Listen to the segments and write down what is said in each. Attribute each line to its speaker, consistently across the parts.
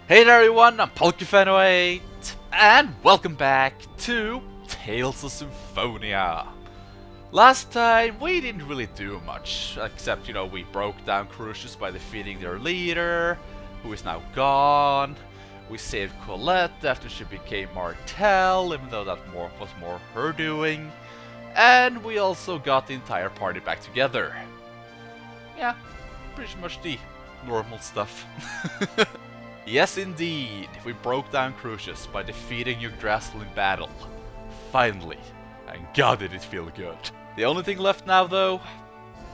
Speaker 1: Hey there everyone, I'm LIoyd, and welcome back to Tales of Symphonia. Last time we didn't really do much, except, we broke down Kratos by defeating their leader, who is now gone. We saved Colette after she became Martel, even though that was more her doing. And we also got the entire party back together. Yeah, pretty much the normal stuff. Yes indeed, we broke down Kratos by defeating Yggdrasil in battle. Finally, and god did it feel good. The only thing left now though,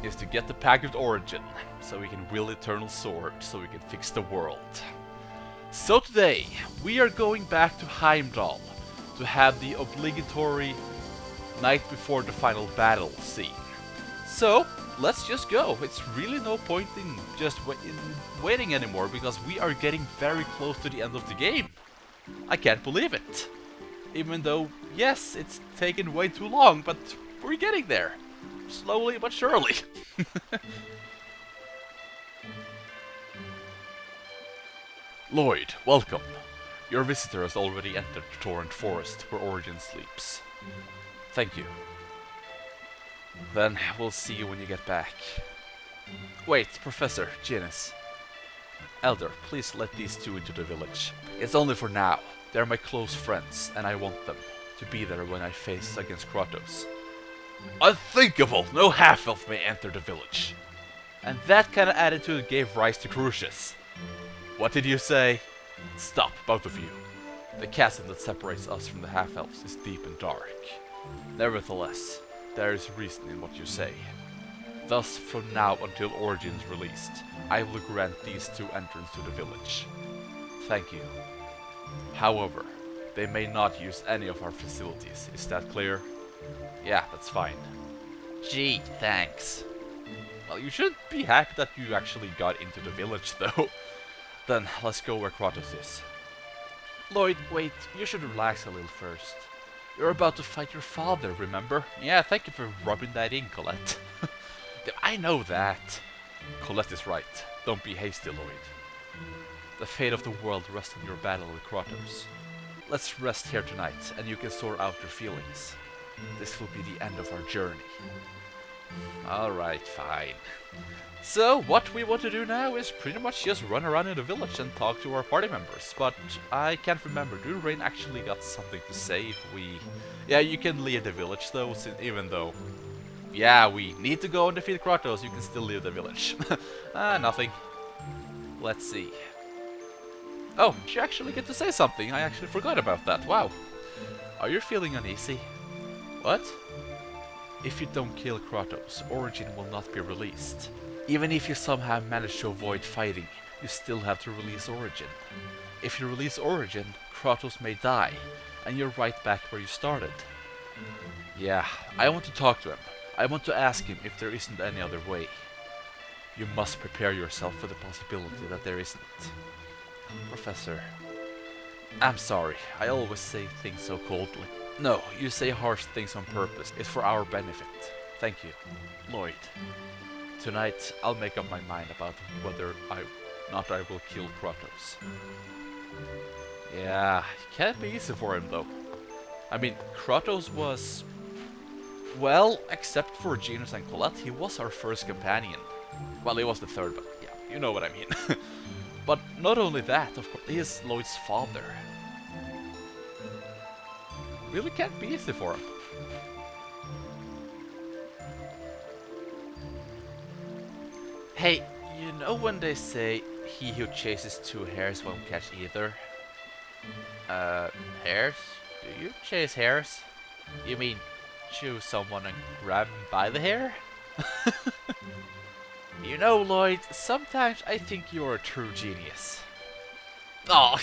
Speaker 1: is to get the Pact of Origin, so we can wield Eternal Sword, so we can fix the world. So today, we are going back to Heimdal, to have the obligatory night before the final battle scene. So, let's just go. It's really no point in just waiting anymore, because we are getting very close to the end of the game. I can't believe it. Even though, yes, it's taken way too long, but we're getting there. Slowly but surely. LIoyd, welcome. Your visitor has already entered the Torrent Forest, where Origin sleeps. Thank you. Then we'll see you when you get back. Wait, Professor, Genis. Elder, please let these two into the village. It's only for now. They're my close friends, and I want them to be there when I face against Kratos. Unthinkable! No half-elf may enter the village. And that kind of attitude gave rise to Kratos. What did you say? Stop, both of you. The chasm that separates us from the half-elves is deep and dark. Nevertheless, there is reason in what you say. Thus, from now until Origin is released, I will grant these two entrance to the village. Thank you. However, they may not use any of our facilities. Is that clear? Yeah, that's fine. Gee, thanks. Well, you should be happy that you actually got into the village, though. Then, let's go where Kratos is. LIoyd, wait, you should relax a little first. You're about to fight your father, remember? Yeah, thank you for rubbing that in, Colette. I know that. Colette is right. Don't be hasty, LIoyd. The fate of the world rests on your battle with Kratos. Let's rest here tonight, and you can sort out your feelings. This will be the end of our journey. Alright, fine. So, what we want to do now is pretty much just run around in the village and talk to our party members. But I can't remember, do Raine actually got something to say if we... Yeah, you can leave the village though, even though... Yeah, we need to go and defeat Kratos, you can still leave the village. Nothing. Let's see. Oh, you actually get to say something, I actually forgot about that, wow. Are you feeling uneasy? What? If you don't kill Kratos, Origin will not be released. Even if you somehow manage to avoid fighting, you still have to release Origin. If you release Origin, Kratos may die, and you're right back where you started. Yeah, I want to talk to him. I want to ask him if there isn't any other way. You must prepare yourself for the possibility that there isn't. Professor, I'm sorry, I always say things so coldly. No, you say harsh things on purpose. It's for our benefit. Thank you. LIoyd. Tonight, I'll make up my mind about whether I will kill Kratos. Yeah, it can't be easy for him though. I mean, Kratos was... Well, except for Genis and Colette, he was our first companion. Well, he was the third, but yeah, you know what I mean. But not only that, of course, he is LIoyd's father. Really can't be easy for him. Hey, you know when they say, he who chases two hares won't catch either? Hares? Do you chase hares? You mean, choose someone and grab him by the hair? You know, LIoyd, sometimes I think you're a true genius. Oh,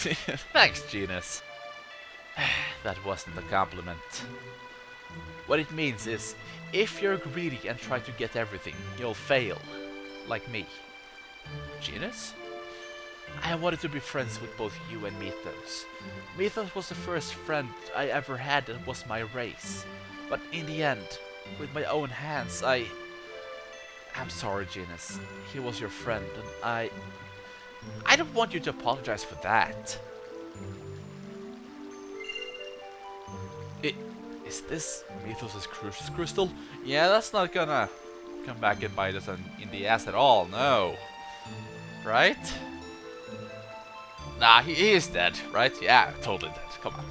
Speaker 1: thanks, Genis. That wasn't a compliment. What it means is, if you're greedy and try to get everything, you'll fail. Like me. Genis? I wanted to be friends with both you and Mythos. Mythos was the first friend I ever had and was my race. But in the end, with my own hands, I'm sorry, Genis. He was your friend, and I don't want you to apologize for that. Is this Mythos' Crucius Crystal? Yeah, that's not gonna come back and bite us in the ass at all, no. Right? Nah, he is dead, right? Yeah, totally dead, come on.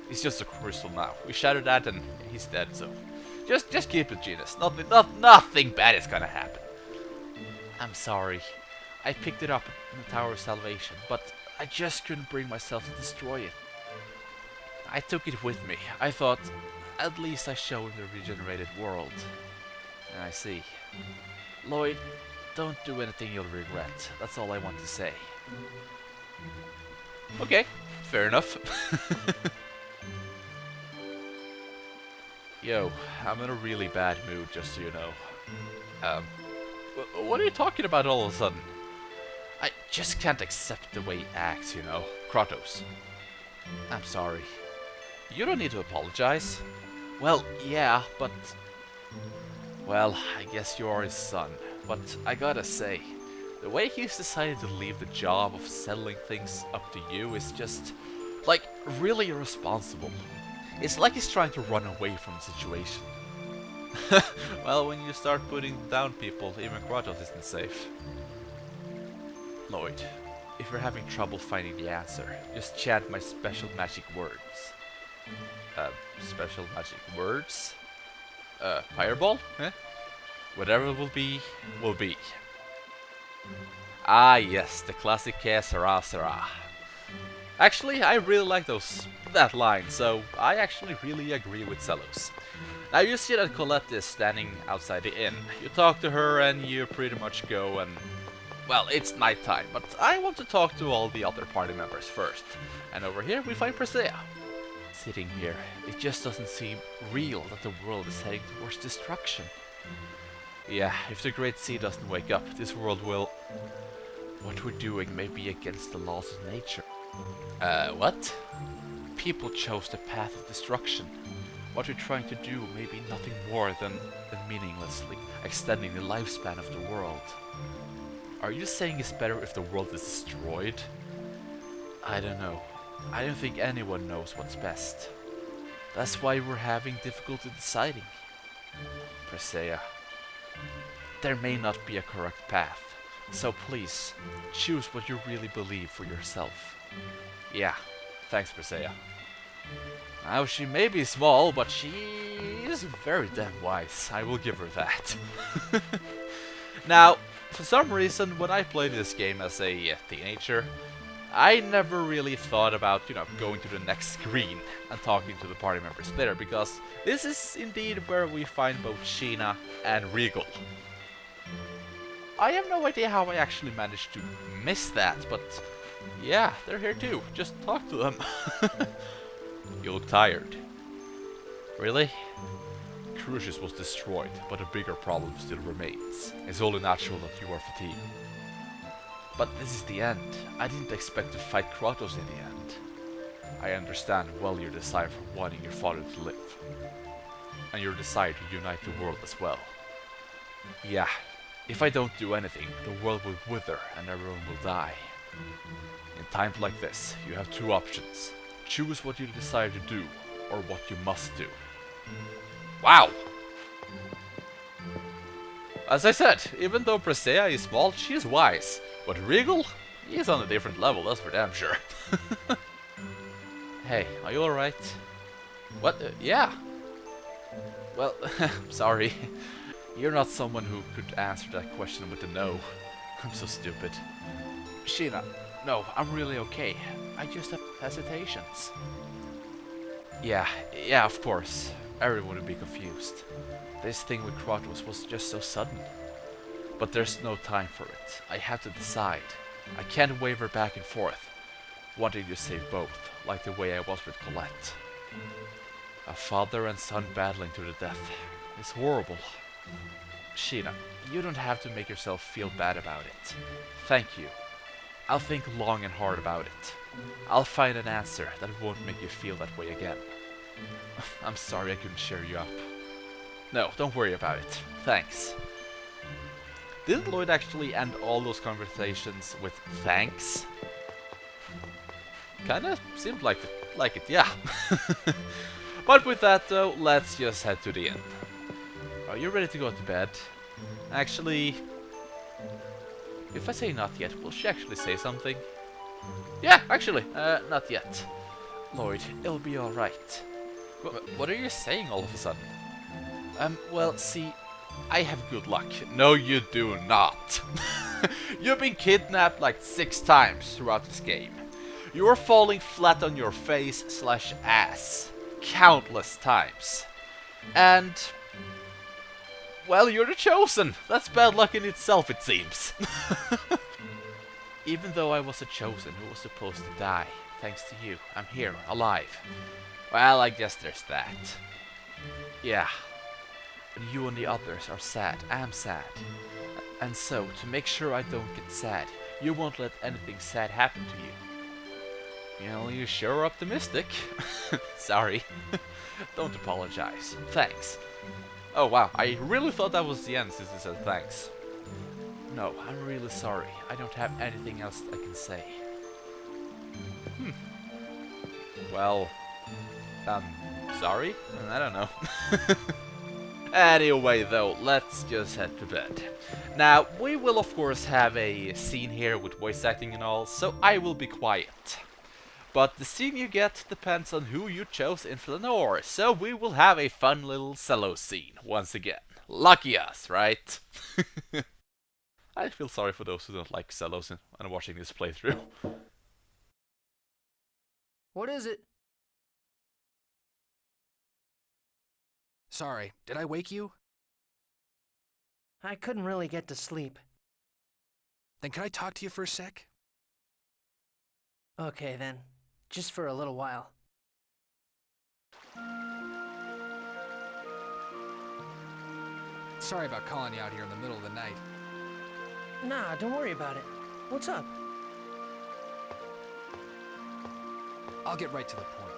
Speaker 1: He's just a crystal now. We shattered that and he's dead, so... Just keep it, Genis. Nothing bad is gonna happen. I'm sorry. I picked it up in the Tower of Salvation, but I just couldn't bring myself to destroy it. I took it with me. I thought, at least I show him the regenerated world. And I see. LIoyd, don't do anything you'll regret. That's all I want to say. Okay, fair enough. Yo, I'm in a really bad mood, just so you know. What are you talking about all of a sudden? I just can't accept the way he acts, you know. Kratos. I'm sorry. You don't need to apologize. Well, yeah, but... Well, I guess you are his son. But I gotta say, the way he's decided to leave the job of settling things up to you is just, like, really irresponsible. It's like he's trying to run away from the situation. Well, when you start putting down people, even Kratos isn't safe. LIoyd, if you're having trouble finding the answer, just chant my special magic words. Special magic words? Fireball? Eh? Whatever will be, will be. Ah yes, the classic Sera Sera. Actually, I really like that line, so I actually really agree with Zelos. Now you see that Colette is standing outside the inn. You talk to her and you pretty much go and... Well, it's nighttime, but I want to talk to all the other party members first. And over here we find Presea. Sitting here, it just doesn't seem real that the world is heading towards destruction. Yeah, if the Great Sea doesn't wake up, this world will... What we're doing may be against the laws of nature. What? People chose the path of destruction. What we're trying to do may be nothing more than meaninglessly extending the lifespan of the world. Are you saying it's better if the world is destroyed? I don't know. I don't think anyone knows what's best. That's why we're having difficulty deciding. Presea, there may not be a correct path, so please, choose what you really believe for yourself. Yeah, thanks Presea. Now she may be small, but she is very damn wise, I will give her that. Now, for some reason, when I played this game as a teenager, I never really thought about, going to the next screen and talking to the party members there, because this is indeed where we find both Sheena and Regal. I have no idea how I actually managed to miss that, but yeah, they're here too. Just talk to them. You look tired. Really? Crucius was destroyed, but a bigger problem still remains. It's only natural that you are fatigued. But this is the end. I didn't expect to fight Kratos in the end. I understand well your desire for wanting your father to live. And your desire to unite the world as well. Yeah, if I don't do anything, the world will wither and everyone will die. In times like this, you have two options. Choose what you desire to do, or what you must do. Wow! As I said, even though Presea is small, she is wise. But Regal? He is on a different level, that's for damn sure. Hey, are you alright? What? Yeah. Well, sorry. You're not someone who could answer that question with a no. I'm so stupid. Sheena, no, I'm really okay. I just have hesitations. Yeah, of course. Everyone would be confused. This thing with Kratos was just so sudden. But there's no time for it. I have to decide. I can't waver back and forth, wanting to save both, like the way I was with Colette. A father and son battling to the death. It's horrible. Sheena, you don't have to make yourself feel bad about it. Thank you. I'll think long and hard about it. I'll find an answer that won't make you feel that way again. I'm sorry I couldn't cheer you up. No, don't worry about it. Thanks. Didn't LIoyd actually end all those conversations with thanks? Kinda seemed like it, yeah. But with that though, let's just head to the inn. Are you ready to go to bed? Actually, if I say not yet, will she actually say something? Yeah, actually, not yet. LIoyd, it'll be alright. What are you saying all of a sudden? Well, see, I have good luck. No, you do not. You've been kidnapped like 6 times throughout this game. You are falling flat on your face / ass. Countless times. And... well, you're the chosen. That's bad luck in itself, it seems. Even though I was a chosen who was supposed to die, thanks to you, I'm here, alive. Well, I guess there's that. Yeah. But you and the others are sad. I'm sad. And so, to make sure I don't get sad, you won't let anything sad happen to you. You know, you sure are optimistic. Sorry. Don't apologize. Thanks. Oh wow, I really thought that was the end since it said thanks. No, I'm really sorry. I don't have anything else I can say. Well, sorry? I don't know. Anyway though, let's just head to bed. Now, we will of course have a scene here with voice acting and all, so I will be quiet. But the scene you get depends on who you chose in Flanor, so we will have a fun little Zelos scene once again. Lucky us, right? I feel sorry for those who don't like Zelos and watching this playthrough.
Speaker 2: What is it? Sorry, did I wake you?
Speaker 3: I couldn't really get to sleep.
Speaker 2: Then can I talk to you for a sec?
Speaker 3: Okay then, just for a little while.
Speaker 2: Sorry about calling you out here in the middle of the night.
Speaker 3: Nah, don't worry about it. What's up?
Speaker 2: I'll get right to the point.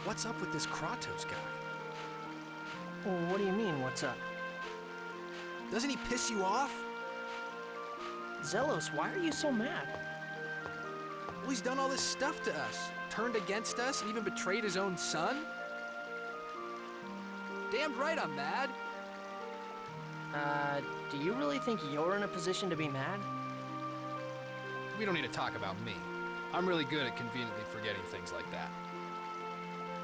Speaker 2: What's up with this Kratos guy?
Speaker 3: Well, what do you mean, what's up?
Speaker 2: Doesn't he piss you off?
Speaker 3: Zelos, why are you so mad?
Speaker 2: Well, he's done all this stuff to us. Turned against us and even betrayed his own son? Damn right I'm mad.
Speaker 3: Do you really think you're in a position to be mad?
Speaker 2: We don't need to talk about me. I'm really good at conveniently forgetting things like that.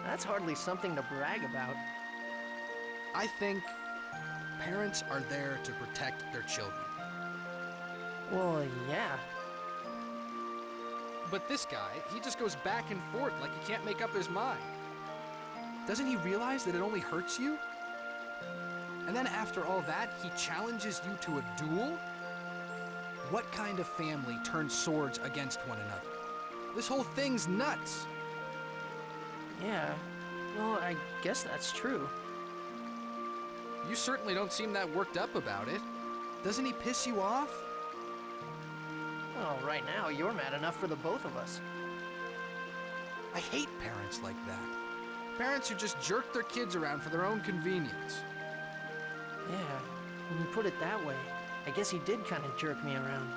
Speaker 3: That's hardly something to brag about.
Speaker 2: I think parents are there to protect their children.
Speaker 3: Well, yeah.
Speaker 2: But this guy, he just goes back and forth like he can't make up his mind. Doesn't he realize that it only hurts you? And then after all that, he challenges you to a duel? What kind of family turns swords against one another? This whole thing's nuts.
Speaker 3: Yeah, well, I guess that's true.
Speaker 2: You certainly don't seem that worked up about it. Doesn't he piss you off?
Speaker 3: Well, right now, you're mad enough for the both of us.
Speaker 2: I hate parents like that. Parents who just jerk their kids around for their own convenience.
Speaker 3: Yeah, when you put it that way, I guess he did kind of jerk me around.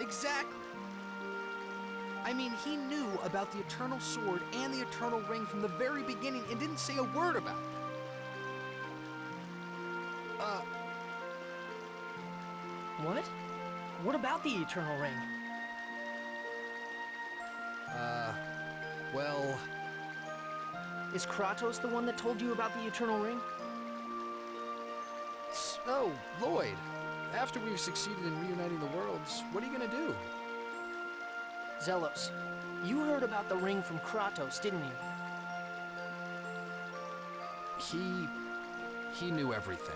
Speaker 2: Exactly. I mean, he knew about the Eternal Sword and the Eternal Ring from the very beginning and didn't say a word about it.
Speaker 3: What? What about the Eternal Ring?
Speaker 2: Well...
Speaker 3: Is Kratos the one that told you about the Eternal Ring?
Speaker 2: Oh, LIoyd. After we've succeeded in reuniting the worlds, what are you gonna do?
Speaker 3: Zelos, you heard about the ring from Kratos, didn't you?
Speaker 2: He knew everything.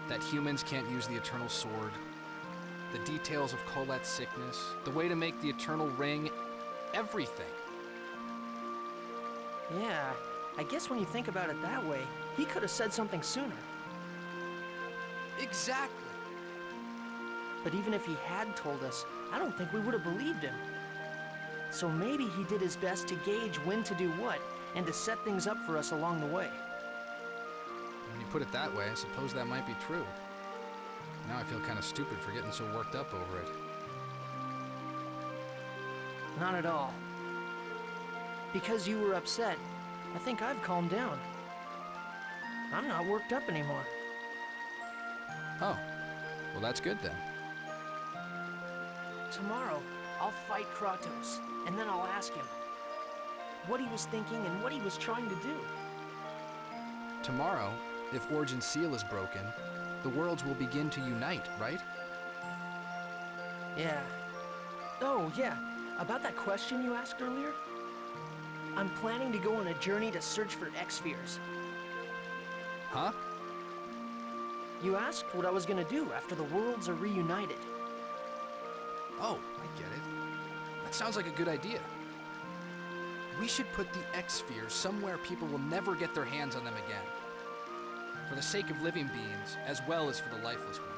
Speaker 2: That humans can't use the Eternal Sword, the details of Colette's sickness, the way to make the Eternal Ring, everything.
Speaker 3: Yeah, I guess when you think about it that way, he could have said something sooner.
Speaker 2: Exactly.
Speaker 3: But even if he had told us, I don't think we would have believed him. So maybe he did his best to gauge when to do what, and to set things up for us along the way.
Speaker 2: When you put it that way, I suppose that might be true. Now I feel kind of stupid for getting so worked up over it.
Speaker 3: Not at all. Because you were upset, I think I've calmed down. I'm not worked up anymore.
Speaker 2: Oh, well that's good then.
Speaker 3: Tomorrow, I'll fight Kratos, and then I'll ask him what he was thinking and what he was trying to do.
Speaker 2: Tomorrow, if Origin's seal is broken, the worlds will begin to unite, right?
Speaker 3: Yeah. Oh, yeah. About that question you asked earlier? I'm planning to go on a journey to search for X-Spheres.
Speaker 2: Huh?
Speaker 3: You asked what I was gonna do after the worlds are reunited.
Speaker 2: Oh, I get it. That sounds like a good idea. We should put the X-Spheres somewhere people will never get their hands on them again. For the sake of living beings, as well as for the lifeless ones.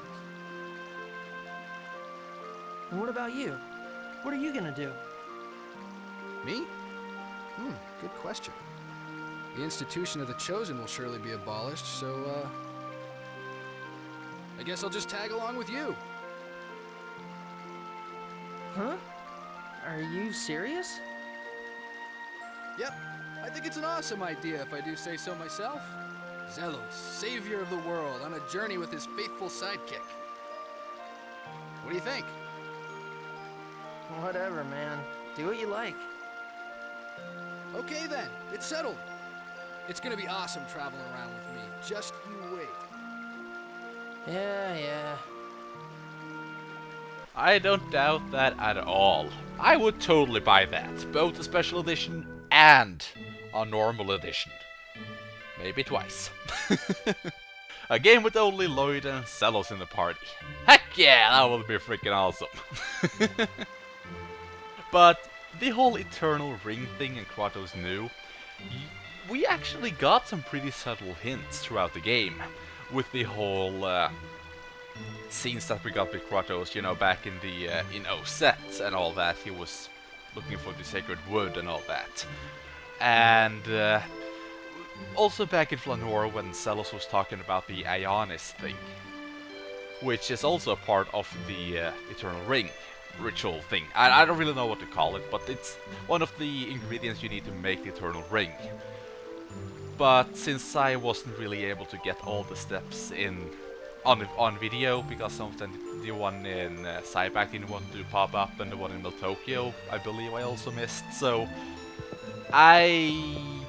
Speaker 3: And what about you? What are you gonna do?
Speaker 2: Me? Good question. The institution of the Chosen will surely be abolished, so, I guess I'll just tag along with you.
Speaker 3: Huh? Are you serious?
Speaker 2: Yep, I think it's an awesome idea if I do say so myself. Zelos, savior of the world, on a journey with his faithful sidekick. What do you think?
Speaker 3: Whatever, man. Do what you like.
Speaker 2: Okay then, it's settled. It's gonna be awesome traveling around with me. Just you wait.
Speaker 3: Yeah.
Speaker 1: I don't doubt that at all. I would totally buy that, both a special edition and a normal edition. Maybe twice. A game with only LIoyd and Zelos in the party. Heck yeah, that would be freaking awesome. But the whole Eternal Ring thing and Kratos knew, we actually got some pretty subtle hints throughout the game. With the whole scenes that we got with Kratos, you know, back in the in Set and all that. He was looking for the sacred wood and all that. And also back in Flanor when Zelos was talking about the Ionis thing, which is also a part of the Eternal Ring ritual thing. I don't really know what to call it, but it's one of the ingredients you need to make the Eternal Ring. But since I wasn't really able to get all the steps in on video, because some of them, the one in Cyback didn't want to pop up, and the one in Meltokio, I believe I also missed, so I'm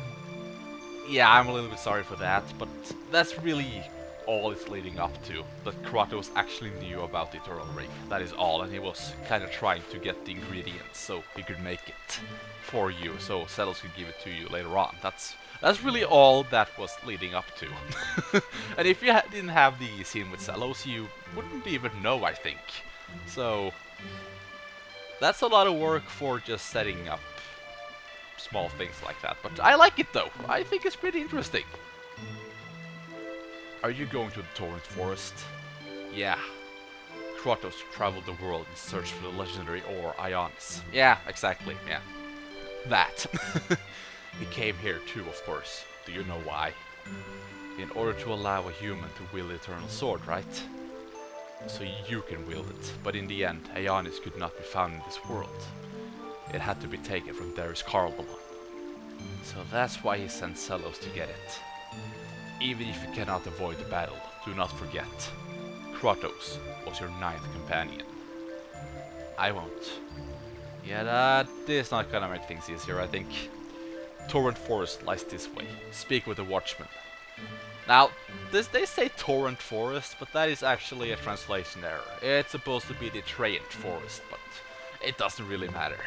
Speaker 1: a little bit sorry for that, but that's really all it's leading up to, that Kratos actually knew about the Eternal Ring. That is all, and he was kind of trying to get the ingredients so he could make it for you, so Zelos could give it to you later on. That's really all that was leading up to. And if you didn't have the scene with Zelos, you wouldn't even know, I think. So that's a lot of work for just setting up small things like that. But I like it though. I think it's pretty interesting. Are you going to the Torrent Forest? Yeah. Kratos traveled the world in search for the legendary ore Ionis. Yeah, exactly. Yeah. That. He came here too, of course. Do you know why? In order to allow a human to wield the Eternal Sword, right? So you can wield it. But in the end, Ionis could not be found in this world. It had to be taken from Darius Carlbalon. So that's why he sent Zelos to get it. Even if you cannot avoid the battle, do not forget. Kratos was your 9th companion. I won't. Yeah, that is not gonna make things easier, I think. Torrent Forest lies this way. Speak with the Watchman. Now, they say Torrent Forest, but that is actually a translation error. It's supposed to be the Trient Forest, but it doesn't really matter.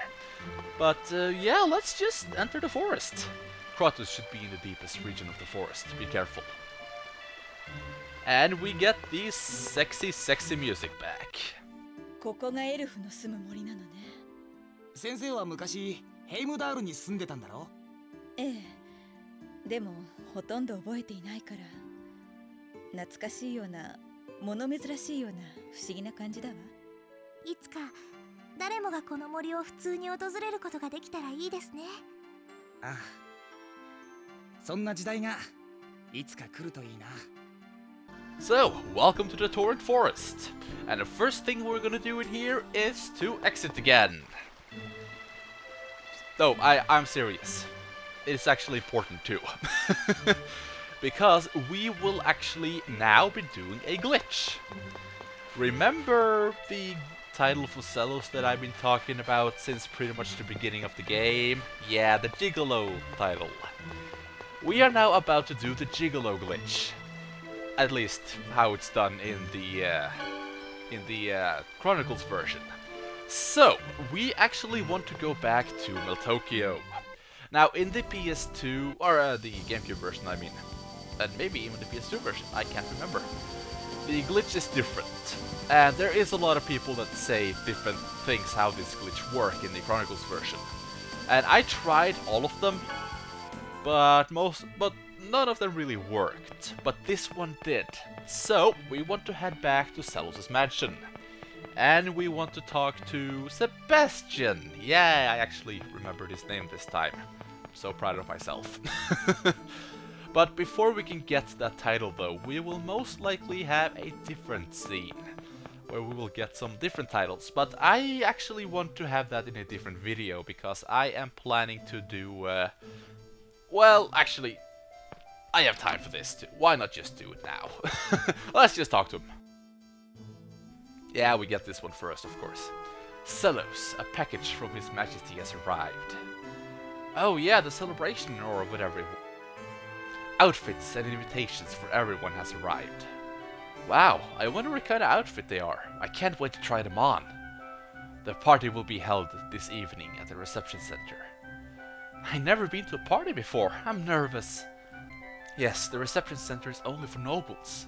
Speaker 1: But yeah, let's just enter the forest. Kratos should be in the deepest region of the forest. Be careful. And we get the sexy music back.
Speaker 4: ここがエルフの住む森なのね。
Speaker 5: 先生は昔ヘイムダールに住んでたんだろ？
Speaker 4: ええ。でもほとんど覚えていないから懐かしいような物珍しいような不思議な感じだわ。
Speaker 6: いつか誰もがこの森を普通に訪れることができたらいいですね。
Speaker 5: ああ。そんな時代がいつか来るといいな。
Speaker 1: So, welcome to the Torrent Forest. And the first thing we're gonna do in here is to exit again. No, I'm serious. It's actually important too. Because we will actually now be doing a glitch. Remember the title for Zelos that I've been talking about since pretty much the beginning of the game? Yeah, the Gigolo title. We are now about to do the Gigolo glitch. At least how it's done in the Chronicles version. So, we actually want to go back to Meltokio. Now, in the PS2, or the GameCube version, I mean, and maybe even the PS2 version, I can't remember. The glitch is different, and there is a lot of people that say different things how this glitch work in the Chronicles version. And I tried all of them, but none of them really worked. But this one did. So, we want to head back to Zelos' mansion. And we want to talk to Sebastian. Yeah, I actually remembered his name this time. I'm so proud of myself. But before we can get that title though, we will most likely have a different scene. Where we will get some different titles. But I actually want to have that in a different video. Because I am planning to do... well, actually... I have time for this too. Why not just do it now? Let's just talk to him. Yeah, we get this one first, of course. Zelos, a package from His Majesty has arrived. Oh yeah, the celebration or whatever. Outfits and invitations for everyone has arrived. Wow, I wonder what kind of outfit they are. I can't wait to try them on. The party will be held this evening at the reception center. I've never been to a party before. I'm nervous. Yes, the reception center is only for nobles.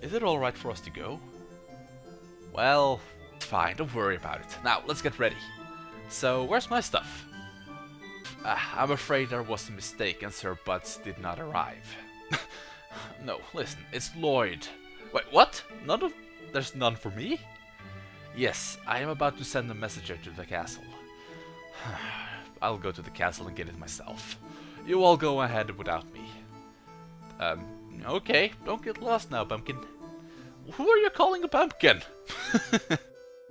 Speaker 1: Is it alright for us to go? Well, it's fine, don't worry about it. Now, let's get ready. So, where's my stuff? I'm afraid there was a mistake and Sir Buds did not arrive. No, listen, it's LIoyd. Wait, what? There's none for me? Yes, I am about to send a messenger to the castle. I'll go to the castle and get it myself. You all go ahead without me. Okay, don't get lost now, pumpkin. Who are you calling a pumpkin?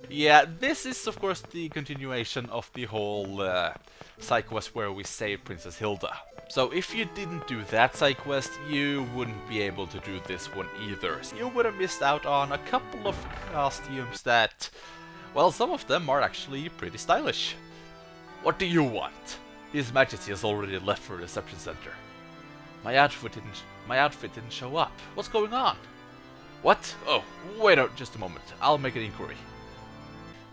Speaker 1: Yeah, this is of course the continuation of the whole side quest where we saved Princess Hilda. So if you didn't do that side quest, you wouldn't be able to do this one either. So you would have missed out on a couple of costumes that, well, some of them are actually pretty stylish. What do you want? His Majesty has already left for the reception center. My outfit didn't show up. What's going on? What? Oh, wait just a moment. I'll make an inquiry.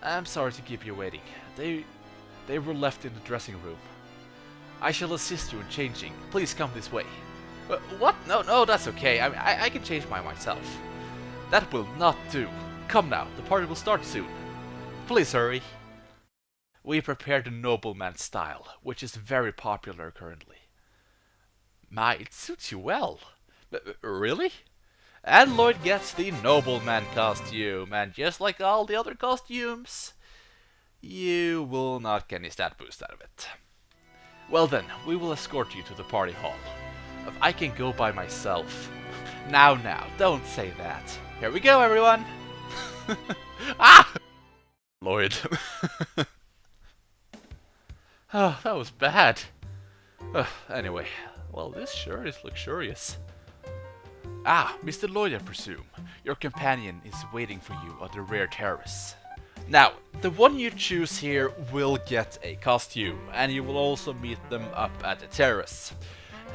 Speaker 1: I'm sorry to keep you waiting. They were left in the dressing room. I shall assist you in changing. Please come this way. What? No, that's okay. I can change mine myself. That will not do. Come now, the party will start soon. Please hurry. We prepared the nobleman style, which is very popular currently. It suits you well. Really? And LIoyd gets the nobleman costume, and just like all the other costumes, you will not get any stat boost out of it. Well then, we will escort you to the party hall. I can go by myself. Now, don't say that. Here we go, everyone! Ah! LIoyd. Oh, that was bad. Anyway, well, this shirt is luxurious. Ah, Mr. LIoyd, I presume. Your companion is waiting for you on the rear terrace. Now, the one you choose here will get a costume, and you will also meet them up at the terrace.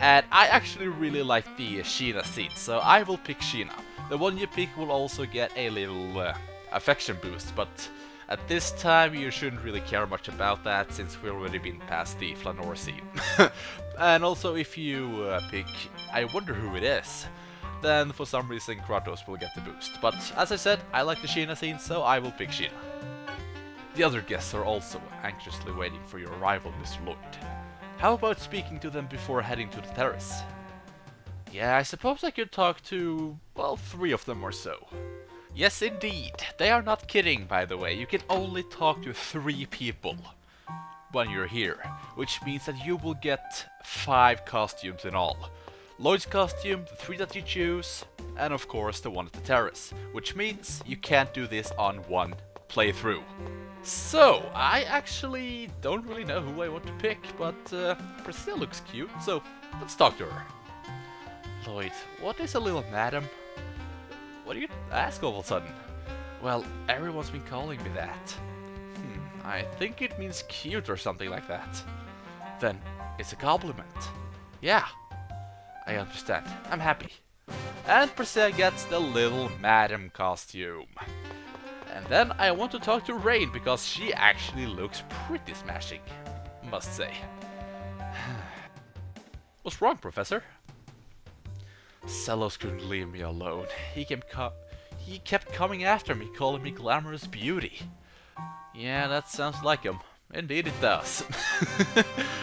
Speaker 1: And I actually really like the Sheena scene, so I will pick Sheena. The one you pick will also get a little affection boost, but at this time you shouldn't really care much about that since we've already been past the Flanor scene. And also if you pick I wonder who it is, then for some reason Kratos will get the boost. But as I said, I like the Sheena scene, so I will pick Sheena. The other guests are also anxiously waiting for your arrival, Mr. LIoyd. How about speaking to them before heading to the terrace? Yeah, I suppose I could talk to, well, 3 of them or so. Yes, indeed. They are not kidding, by the way. You can only talk to 3 people when you're here, which means that you will get 5 costumes in all. LIoyd's costume, the 3 that you choose, and of course the one at the terrace, which means you can't do this on one playthrough. So, I actually don't really know who I want to pick, but Presea looks cute, so let's talk to her. LIoyd, what is a little madam? What do you ask all of a sudden? Well, everyone's been calling me that. I think it means cute or something like that. Then, it's a compliment. Yeah, I understand. I'm happy. And Presea gets the little madam costume. And then I want to talk to Raine, because she actually looks pretty smashing, must say. What's wrong, Professor? Zelos couldn't leave me alone. He kept coming after me, calling me glamorous beauty. Yeah, that sounds like him. Indeed it does.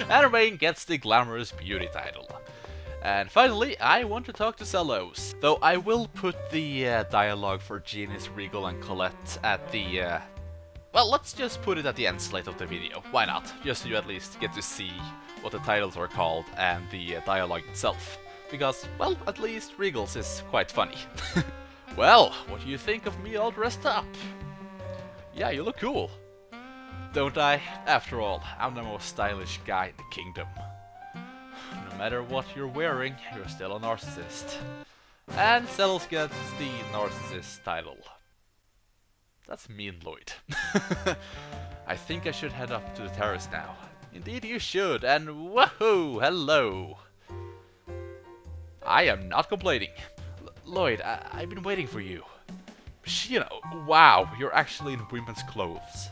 Speaker 1: And Raine gets the glamorous beauty title. And finally, I want to talk to Zelos. Though I will put the dialogue for Genis, Regal and Colette at the... well, let's just put it at the end slate of the video. Why not? Just so you at least get to see what the titles are called and the dialogue itself. Because, well, at least Regal's is quite funny. Well, what do you think of me all dressed up? Yeah, you look cool. Don't I? After all, I'm the most stylish guy in the kingdom. No matter what you're wearing, you're still a narcissist. And Zelos gets the narcissist title. That's mean, LIoyd. I think I should head up to the terrace now. Indeed you should, and woohoo, hello! I am not complaining. LIoyd, I've been waiting for you. Sheena, wow, you're actually in women's clothes.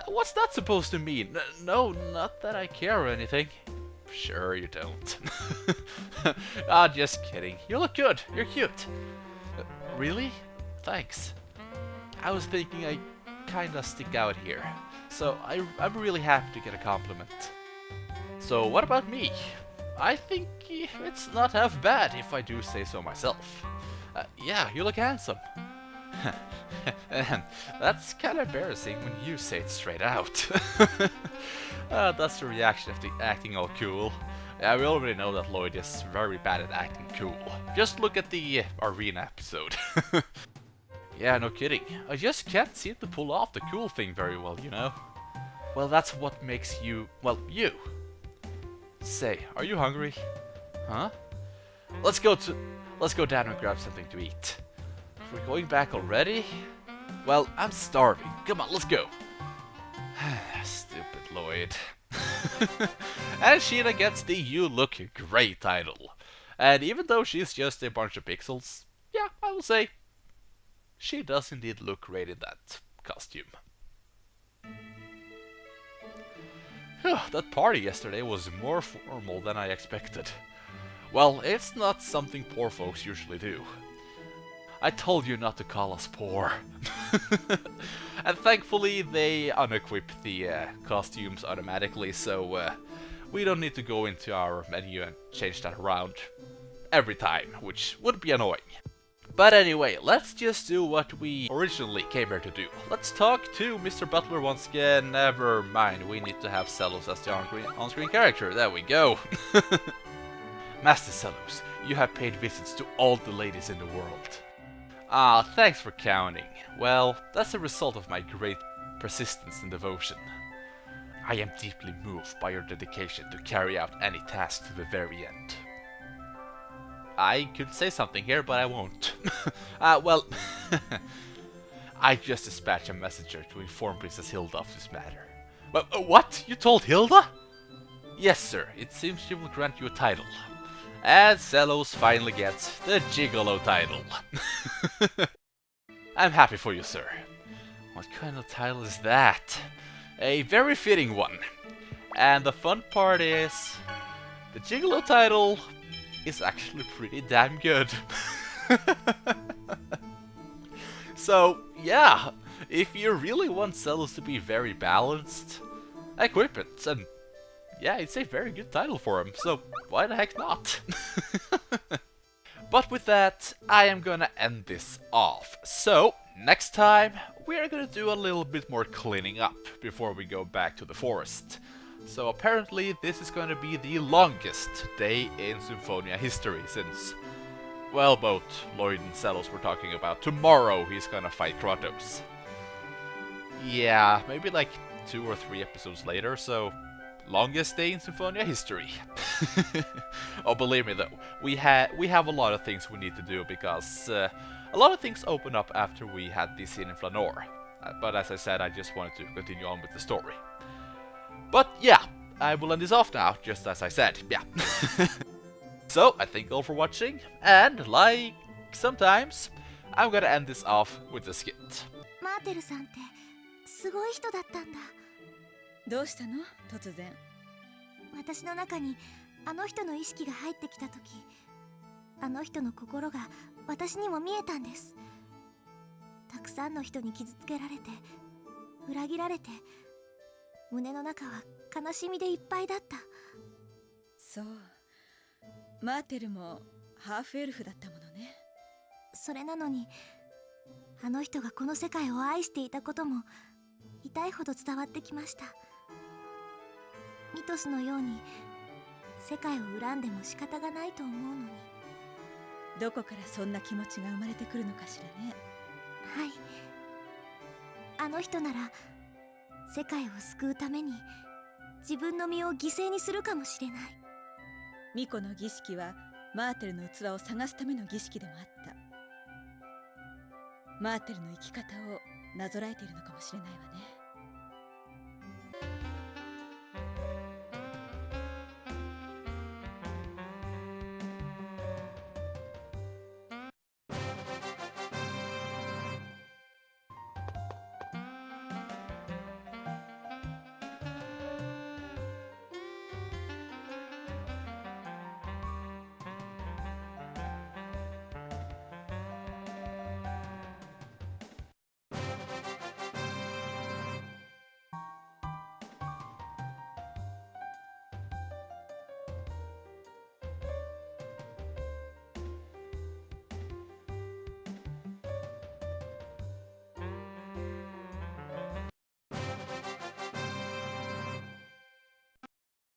Speaker 1: What's that supposed to mean? No, not that I care or anything. Sure you don't. Ah, just kidding. You look good. You're cute. Really? Thanks. I was thinking I kinda stick out here. So I'm really happy to get a compliment. So what about me? I think it's not half bad if I do say so myself. Yeah, you look handsome. And that's kinda embarrassing when you say it straight out. That's the reaction of the acting all cool. Yeah, we already know that LIoyd is very bad at acting cool. Just look at the arena episode. Yeah, no kidding. I just can't seem to pull off the cool thing very well, you know? Well, that's what makes you, well, you. Say, are you hungry? Huh? Let's go down and grab something to eat. We're going back already? Well, I'm starving. Come on, let's go. Stupid LIoyd. And Sheena gets the You Look Great title. And even though she's just a bunch of pixels, yeah, I will say, she does indeed look great in that costume. That party yesterday was more formal than I expected. Well, it's not something poor folks usually do. I told you not to call us poor. And thankfully they unequip the costumes automatically, so we don't need to go into our menu and change that around every time, which would be annoying. But anyway, let's just do what we originally came here to do. Let's talk to Mr. Butler once again. Never mind, we need to have Zelos as the on-screen character. There we go. Master Zelos, you have paid visits to all the ladies in the world. Ah, thanks for counting. Well, that's a result of my great persistence and devotion. I am deeply moved by your dedication to carry out any task to the very end. I could say something here, but I won't. Well, I just dispatched a messenger to inform Princess Hilda of this matter. What? You told Hilda? Yes, sir. It seems she will grant you a title. And Zelos finally gets the Gigolo title. I'm happy for you, sir. What kind of title is that? A very fitting one. And the fun part is, the Gigolo title is actually pretty damn good. So, yeah, if you really want Zelos to be very balanced, equip it, and yeah, it's a very good title for him, so why the heck not? But with that, I am gonna end this off. So, next time, we are gonna do a little bit more cleaning up before we go back to the forest. So apparently this is going to be the longest day in Symphonia history since, well, both LIoyd and Zelos were talking about tomorrow he's gonna fight Kratos. Yeah, maybe like 2 or 3 episodes later, so longest day in Symphonia history. Oh, believe me though, we have a lot of things we need to do because a lot of things open up after we had this scene in Flanor. But as I said, I just wanted to continue on with the story. But yeah, I will end this off now, just as I said, yeah. So, I thank you all for watching, and like sometimes, I'm gonna end this off with a skit.
Speaker 6: マーテルさんってすごい人だったんだ。
Speaker 4: どうしたの突然。
Speaker 6: 私の中にあの人の意識が入ってきた時、あの人の心が私にも見えたんです。たくさんの人に傷つけられて、裏切られて、胸の中は悲しみでいっぱいだった。
Speaker 4: そう。マーテルもハーフエルフだったものね。
Speaker 6: それなのに、あの人がこの世界を愛していたことも痛いほど伝わってきました。ミトスのように世界を恨んでも仕方がないと思うのに。
Speaker 4: どこからそんな気持ちが生まれてくるのかしらね。
Speaker 6: はい。あの人なら世界を救うために自分の身を犠牲にするかもしれない。
Speaker 4: 巫女の儀式はマーテルの器を探すための儀式でもあった。マーテルの生き方をなぞらえているのかもしれないわね。